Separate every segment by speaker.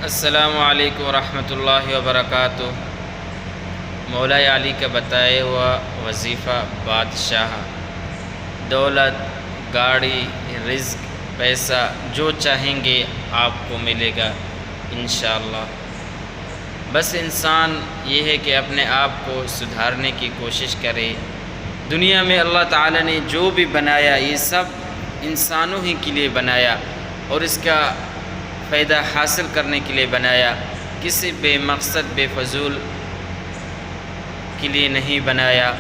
Speaker 1: السلام علیکم ورحمۃ اللہ وبرکاتہ۔ مولا علی کا بتایا ہوا وظیفہ بادشاہ، دولت، گاڑی، رزق، پیسہ جو چاہیں گے آپ کو ملے گا انشاءاللہ۔ بس انسان یہ ہے کہ اپنے آپ کو سدھارنے کی کوشش کرے۔ دنیا میں اللہ تعالیٰ نے جو بھی بنایا یہ سب انسانوں ہی کے لیے بنایا اور اس کا فائدہ حاصل کرنے کے لیے بنایا، کسی بے مقصد بے فضول کے لیے نہیں بنایا۔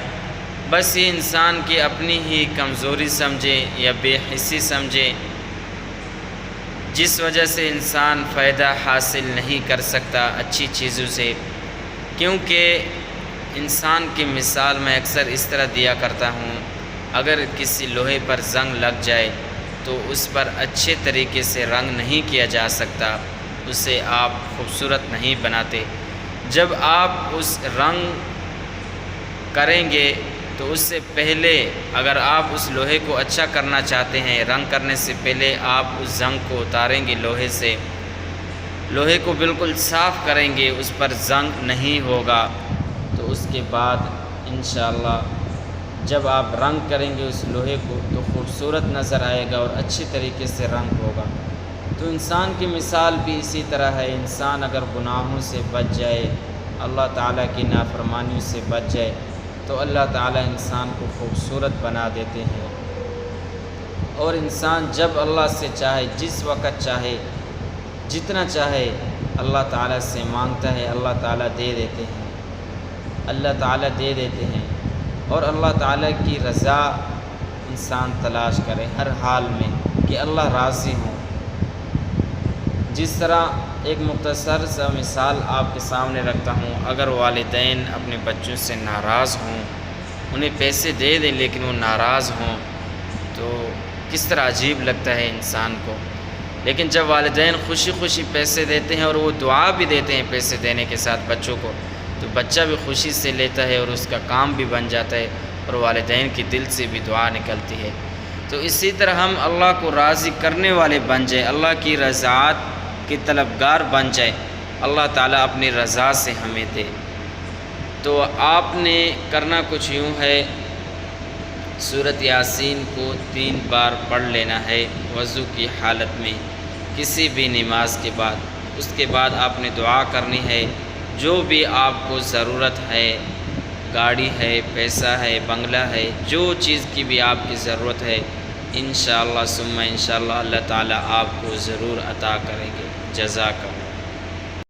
Speaker 1: بس یہ انسان کی اپنی ہی کمزوری سمجھے یا بے حسی سمجھے، جس وجہ سے انسان فائدہ حاصل نہیں کر سکتا اچھی چیزوں سے۔ کیونکہ انسان کی مثال میں اکثر اس طرح دیا کرتا ہوں، اگر کسی لوہے پر زنگ لگ جائے تو اس پر اچھے طریقے سے رنگ نہیں کیا جا سکتا، اسے آپ خوبصورت نہیں بناتے۔ جب آپ اس رنگ کریں گے تو اس سے پہلے اگر آپ اس لوہے کو اچھا کرنا چاہتے ہیں، رنگ کرنے سے پہلے آپ اس زنگ کو اتاریں گے لوہے سے، لوہے کو بالکل صاف کریں گے، اس پر زنگ نہیں ہوگا، تو اس کے بعد انشاءاللہ جب آپ رنگ کریں گے اس لوہے کو تو خوبصورت نظر آئے گا اور اچھی طریقے سے رنگ ہوگا۔ تو انسان کی مثال بھی اسی طرح ہے۔ انسان اگر گناہوں سے بچ جائے، اللہ تعالیٰ کی نافرمانیوں سے بچ جائے تو اللہ تعالیٰ انسان کو خوبصورت بنا دیتے ہیں۔ اور انسان جب اللہ سے چاہے، جس وقت چاہے، جتنا چاہے اللہ تعالیٰ سے مانگتا ہے، اللہ تعالیٰ دے دیتے ہیں، اللہ تعالیٰ دے دیتے ہیں۔ اور اللہ تعالیٰ کی رضا انسان تلاش کرے ہر حال میں کہ اللہ راضی ہوں۔ جس طرح ایک مختصر سا مثال آپ کے سامنے رکھتا ہوں، اگر والدین اپنے بچوں سے ناراض ہوں، انہیں پیسے دے دیں لیکن وہ ناراض ہوں تو کس طرح عجیب لگتا ہے انسان کو۔ لیکن جب والدین خوشی خوشی پیسے دیتے ہیں اور وہ دعا بھی دیتے ہیں پیسے دینے کے ساتھ بچوں کو، تو بچہ بھی خوشی سے لیتا ہے اور اس کا کام بھی بن جاتا ہے اور والدین کی دل سے بھی دعا نکلتی ہے۔ تو اسی طرح ہم اللہ کو راضی کرنے والے بن جائیں، اللہ کی رضاعت کے طلبگار بن جائیں، اللہ تعالیٰ اپنی رضا سے ہمیں دے۔ تو آپ نے کرنا کچھ یوں ہے، سورۃ یاسین کو 3 بار پڑھ لینا ہے وضو کی حالت میں کسی بھی نماز کے بعد۔ اس کے بعد آپ نے دعا کرنی ہے، جو بھی آپ کو ضرورت ہے، گاڑی ہے، پیسہ ہے، بنگلہ ہے، جو چیز کی بھی آپ کی ضرورت ہے، انشاءاللہ ثم انشاءاللہ اللہ تعالیٰ آپ کو ضرور عطا کریں گے۔ جزاک اللہ۔